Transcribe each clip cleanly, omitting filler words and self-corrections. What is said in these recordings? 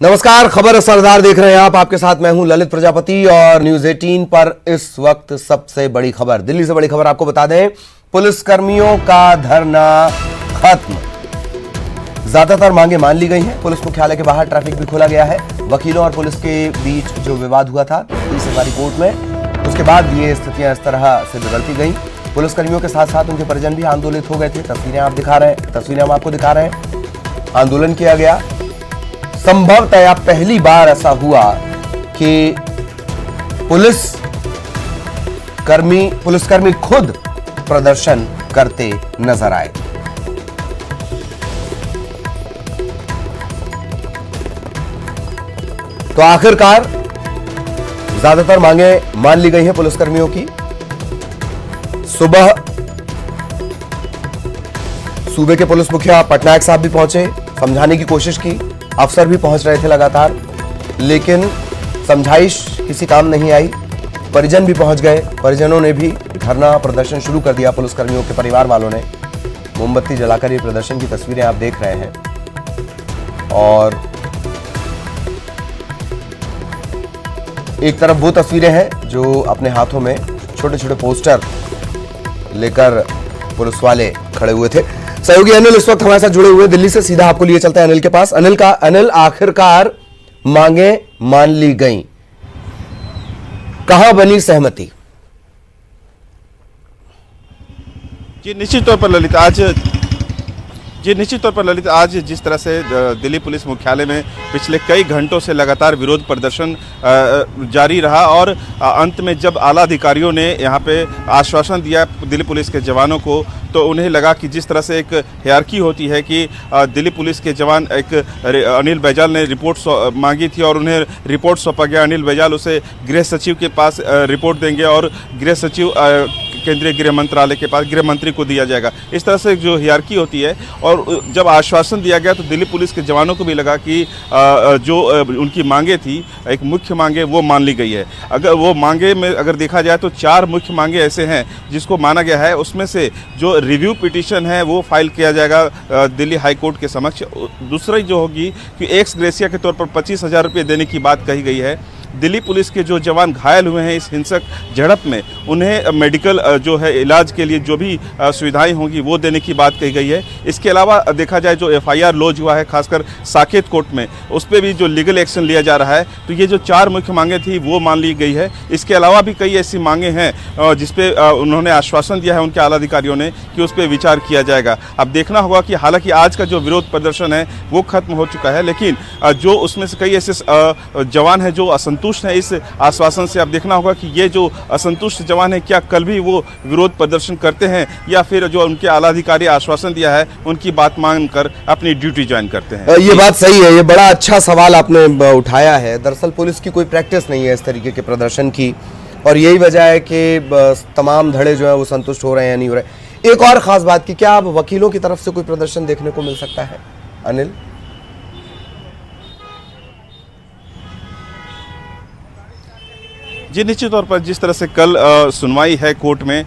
नमस्कार, खबर सरदार देख रहे हैं आप। आपके साथ मैं हूं ललित प्रजापति और न्यूज 18 पर इस वक्त सबसे बड़ी खबर, दिल्ली से बड़ी खबर आपको बता दें। पुलिसकर्मियों का धरना खत्म, ज्यादातर मांगे मान ली गई हैं। पुलिस मुख्यालय के बाहर ट्रैफिक भी खोला गया है। वकीलों और पुलिस के बीच जो विवाद हुआ था सरकारी कोर्ट में, उसके बाद ये स्थितियां इस तरह से बिगड़ती गई। पुलिसकर्मियों के साथ साथ उनके परिजन भी आंदोलित हो गए थे। तस्वीरें हम आपको दिखा रहे हैं। आंदोलन किया गया। संभवतः पहली बार ऐसा हुआ कि पुलिसकर्मी खुद प्रदर्शन करते नजर आए। तो आखिरकार ज्यादातर मांगे मान ली गई हैं पुलिसकर्मियों की। सुबह सूबे के पुलिस मुखिया पटनायक साहब भी पहुंचे, समझाने की कोशिश की। अफसर भी पहुंच रहे थे लगातार, लेकिन समझाइश किसी काम नहीं आई। परिजन भी पहुंच गए, परिजनों ने भी धरना प्रदर्शन शुरू कर दिया। पुलिसकर्मियों के परिवार वालों ने मोमबत्ती जलाकर ये प्रदर्शन की तस्वीरें आप देख रहे हैं। और एक तरफ वो तस्वीरें हैं जो अपने हाथों में छोटे छोटे पोस्टर लेकर पुलिस वाले खड़े हुए थे। सहयोगी अनिल इस वक्त हमारे साथ जुड़े हुए, दिल्ली से सीधा आपको लिए चलते हैं अनिल के पास। अनिल, आखिरकार मांगे मान ली गईं, कहां बनी सहमति? जी निश्चित तौर पर ललित, आज जिस तरह से दिल्ली पुलिस मुख्यालय में पिछले कई घंटों से लगातार विरोध प्रदर्शन जारी रहा और अंत में जब आला अधिकारियों ने यहाँ पे आश्वासन दिया दिल्ली पुलिस के जवानों को, तो उन्हें लगा कि जिस तरह से एक हायरार्की होती है कि दिल्ली पुलिस के जवान अनिल बैजल ने रिपोर्ट मांगी थी और उन्हें रिपोर्ट सौंपा गया। अनिल बैजल उसे गृह सचिव के पास रिपोर्ट देंगे और गृह सचिव केंद्रीय गृह मंत्रालय के पास गृह मंत्री को दिया जाएगा। इस तरह से जो हायरार्की होती है, और जब आश्वासन दिया गया तो दिल्ली पुलिस के जवानों को भी लगा कि जो उनकी मांगे थी, एक मुख्य मांगे वो मान ली गई है। अगर वो मांगे में अगर देखा जाए तो 4 मुख्य मांगे ऐसे हैं जिसको माना गया है। उसमें से जो रिव्यू पिटीशन है वो फाइल किया जाएगा दिल्ली हाई कोर्ट के समक्ष। दूसरी जो होगी कि एक्स ग्रेसिया के तौर पर 25,000 रुपये देने की बात कही गई है। दिल्ली पुलिस के जो जवान घायल हुए हैं इस हिंसक झड़प में, उन्हें मेडिकल जो है इलाज के लिए जो भी सुविधाएं होंगी वो देने की बात कही गई है। इसके अलावा देखा जाए जो FIR लॉन्च हुआ है खासकर साकेत कोर्ट में, उस पर भी जो लीगल एक्शन लिया जा रहा है। तो ये जो 4 मुख्य मांगे थी वो मान ली गई है। इसके अलावा भी कई ऐसी मांगे हैं जिसपे उन्होंने आश्वासन दिया है उनके आला अधिकारियों ने कि उस पर विचार किया जाएगा। अब देखना होगा कि हालांकि आज का जो विरोध प्रदर्शन है वो खत्म हो चुका है, लेकिन जो उसमें से कई ऐसे जवान हैं जो असंतुष्ट है इस आश्वासन से। अब देखना होगा कि ये जो असंतुष्ट जवान है क्या कल भी वो विरोध प्रदर्शन करते हैं या फिर जो उनके आला अधिकारी आश्वासन दिया है उनकी बात मानकर अपनी ड्यूटी ज्वाइन करते हैं। ये बात सही है, ये बड़ा अच्छा सवाल आपने उठाया है। दरअसल पुलिस की कोई प्रैक्टिस नहीं है इस तरीके के प्रदर्शन की, और यही वजह है कि तमाम धड़े जो है वो संतुष्ट हो रहे हैं या नहीं हो रहे। एक और खास बात की, क्या अब वकीलों की तरफ से कोई प्रदर्शन देखने को मिल सकता है अनिल? जी निश्चित तौर पर जिस तरह से कल सुनवाई है कोर्ट में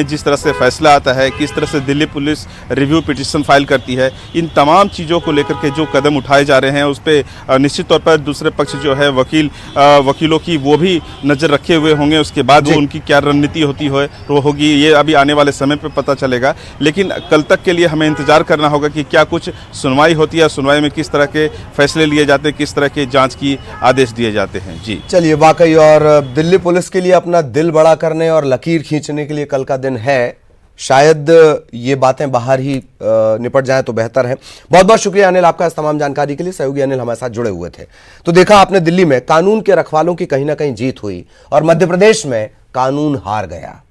जिस तरह से फैसला आता है, किस तरह से Delhi police review petition file करती है, इन तमाम चीज़ों को लेकर के जो कदम उठाए जा रहे हैं उस पर निश्चित तौर पर दूसरे पक्ष जो है वकीलों की वो भी नज़र रखे हुए होंगे। उसके बाद वो उनकी क्या रणनीति होगी ये अभी आने वाले समय पर पता चलेगा। लेकिन कल तक के लिए हमें इंतजार करना होगा कि क्या कुछ सुनवाई होती है, सुनवाई में किस तरह के फैसले लिए जाते हैं, किस तरह के जाँच की आदेश दिए जाते हैं। जी चलिए, वाकई और दिल्ली पुलिस के लिए अपना दिल बड़ा करने और लकीर खींचने के लिए कल का दिन है। शायद ये बातें बाहर ही निपट जाएं तो बेहतर है। बहुत बहुत शुक्रिया अनिल आपका इस तमाम जानकारी के लिए। सहयोगी अनिल हमारे साथ जुड़े हुए थे। तो देखा आपने, दिल्ली में कानून के रखवालों की कहीं ना कहीं जीत हुई और मध्य प्रदेश में कानून हार गया।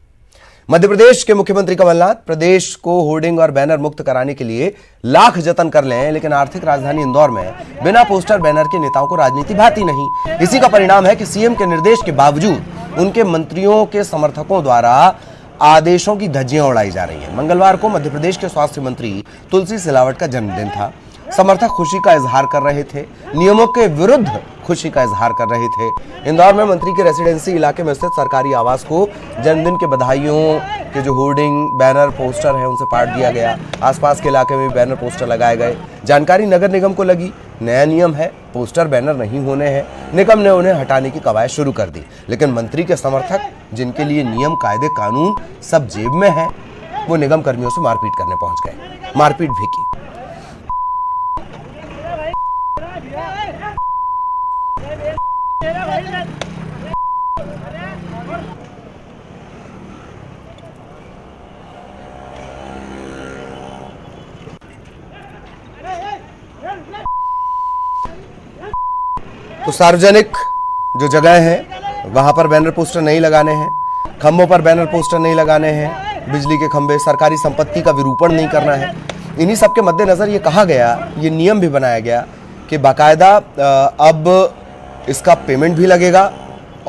मध्य प्रदेश के मुख्यमंत्री कमलनाथ प्रदेश को होर्डिंग और बैनर मुक्त कराने के लिए लाख जतन कर ले हैं, लेकिन आर्थिक राजधानी इंदौर में बिना पोस्टर बैनर के नेताओं को राजनीति भाती नहीं। इसी का परिणाम है कि सीएम के निर्देश के बावजूद उनके मंत्रियों के समर्थकों द्वारा आदेशों की धज्जियां उड़ाई जा रही हैं। मंगलवार को मध्य प्रदेश के स्वास्थ्य मंत्री तुलसी सिलावट का जन्मदिन था। समर्थक खुशी का इजहार कर रहे थे। नियमों के विरुद्ध खुशी का इजहार कर रहे थे। इंदौर में मंत्री के रेसिडेंसी इलाके में स्थित सरकारी आवास को जन्मदिन के बधाइयों के जो होर्डिंग बैनर पोस्टर है उनसे पाट दिया गया। आसपास के इलाके में भी बैनर पोस्टर लगाए गए। जानकारी नगर निगम को लगी। नया नियम है, पोस्टर बैनर नहीं होने हैं। निगम ने उन्हें हटाने की कवायद शुरू कर दी, लेकिन मंत्री के समर्थक जिनके लिए नियम कायदे कानून सब जेब में है, वो निगम कर्मियों से मारपीट करने पहुंच गए। मारपीट भी की। तो सार्वजनिक जो जगह है वहां पर बैनर पोस्टर नहीं लगाने हैं, खंभों पर बैनर पोस्टर नहीं लगाने हैं, बिजली के खंभे, सरकारी संपत्ति का विरूपण नहीं करना है। इन्हीं सब के मद्देनजर ये कहा गया, ये नियम भी बनाया गया कि बाकायदा अब इसका पेमेंट भी लगेगा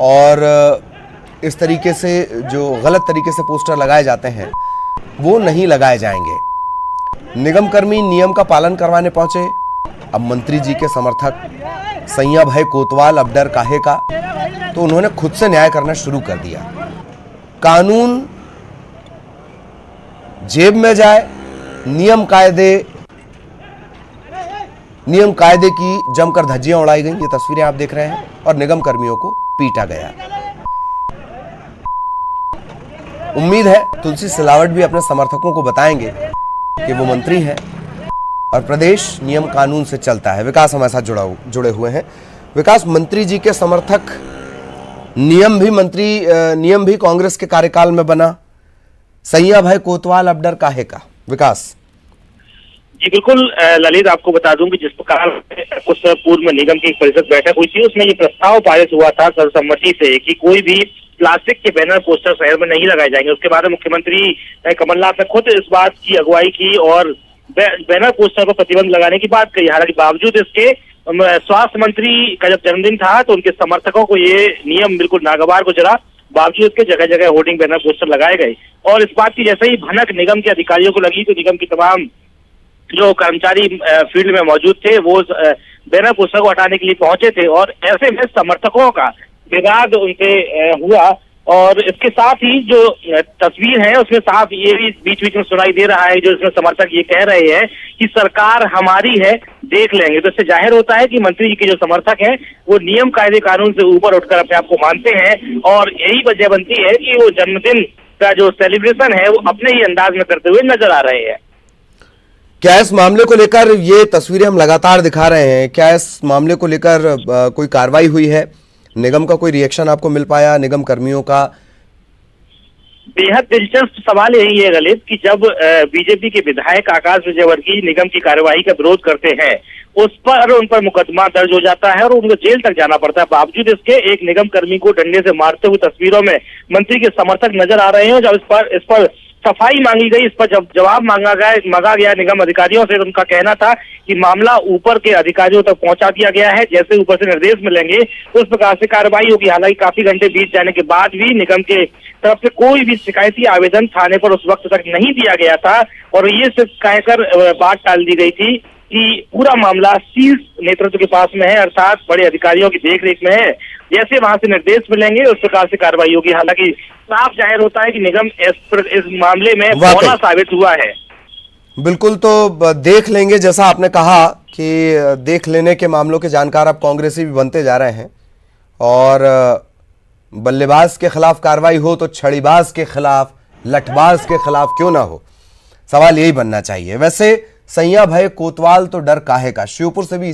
और इस तरीके से जो गलत तरीके से पोस्टर लगाए जाते हैं वो नहीं लगाए जाएंगे। निगम कर्मी नियम का पालन करवाने पहुंचे। अब मंत्री जी के समर्थक सैया भाई कोतवाल अब डर काहे का, तो उन्होंने खुद से न्याय करना शुरू कर दिया। कानून जेब में जाए, नियम कायदे की जमकर धज्जियां उड़ाई गई। ये तस्वीरें आप देख रहे हैं और निगम कर्मियों को पीटा गया। उम्मीद है तुलसी सिलावट भी अपने समर्थकों को बताएंगे कि वो मंत्री हैं और प्रदेश नियम कानून से चलता है। विकास हमारे साथ जुड़े हुए हैं। विकास, मंत्री जी के समर्थक, नियम भी कांग्रेस के कार्यकाल में बना, सैया भाई कोतवाल अब डर काहे का? विकास जी बिल्कुल ललित, आपको बता दूं कि जिस प्रकार कुछ पूर्व में निगम की एक परिषद बैठक हुई थी, उसमें ये प्रस्ताव पारित हुआ था सर्वसम्मति से कि कोई भी प्लास्टिक के बैनर पोस्टर शहर में नहीं लगाए जाएंगे। उसके बाद मुख्यमंत्री कमलनाथ ने खुद इस बात की अगुवाई की और बैनर पोस्टर पर प्रतिबंध लगाने की बात कही। हालांकि बावजूद इसके स्वास्थ्य मंत्री का जब जन्मदिन था तो उनके समर्थकों को ये नियम बिल्कुल नागवार गुजरा। बावजूद इसके जगह जगह होर्डिंग बैनर पोस्टर लगाए गए और इस बात की जैसे ही भनक निगम के अधिकारियों को लगी तो निगम की तमाम जो कर्मचारी फील्ड में मौजूद थे वो बैनर पोस्टर को हटाने के लिए पहुंचे थे और ऐसे में समर्थकों का विवाद उनसे हुआ। और इसके साथ ही जो तस्वीर है उसमें साफ ये भी बीच बीच में सुनाई दे रहा है, जो इसमें समर्थक ये कह रहे हैं कि सरकार हमारी है, देख लेंगे। तो इससे जाहिर होता है कि मंत्री जी के जो समर्थक हैं वो नियम कायदे कानून से ऊपर उठकर अपने आप को मानते हैं और यही वजह बनती है कि वो जन्मदिन का जो सेलिब्रेशन है वो अपने ही अंदाज में करते हुए नजर आ रहे हैं। क्या इस मामले को लेकर, ये तस्वीरें हम लगातार दिखा रहे हैं, क्या इस मामले को लेकर कोई कार्रवाई हुई है? निगम का कोई रिएक्शन आपको मिल पाया, निगम कर्मियों का? बेहद दिलचस्प सवाल यही है ललित कि जब बीजेपी के विधायक आकाश विजयवर्गीय निगम की कार्यवाही का विरोध करते हैं उस पर उन पर मुकदमा दर्ज हो जाता है और उनको जेल तक जाना पड़ता है। बावजूद इसके एक निगम कर्मी को डंडे से मारते हुए तस्वीरों में मंत्री के समर्थक नजर आ रहे हैं। जब इस पर सफाई मांगी गई, इस पर जब जवाब मांगा गया निगम अधिकारियों से, उनका कहना था कि मामला ऊपर के अधिकारियों तक पहुंचा दिया गया है, जैसे ऊपर से निर्देश मिलेंगे उस प्रकार से कार्रवाई होगी। हालांकि काफी घंटे बीत जाने के बाद भी निगम के तरफ से कोई भी शिकायती आवेदन थाने पर उस वक्त तक नहीं दिया गया था और ये सिर्फ कहकर बात टाल दी गई थी कि पूरा मामला शीर्ष नेतृत्व के पास में है, अर्थात बड़े अधिकारियों की देखरेख में है, जैसे वहां से निर्देश मिलेंगे उस प्रकार से कार्रवाई होगी। हालांकि साफ जाहिर होता है कि निगम इस मामले में बौना साबित हुआ है। बिल्कुल, तो देख लेंगे, जैसा आपने कहा कि देख लेने के मामलों के जानकार अब कांग्रेसी भी बनते जा रहे हैं और बल्लेबाज के खिलाफ कार्रवाई हो तो छड़ीबाज के खिलाफ, लठबाज के खिलाफ क्यों ना हो? सवाल यही बनना चाहिए। वैसे सैया भाई कोतवाल तो डर काहे का, श्योपुर से भी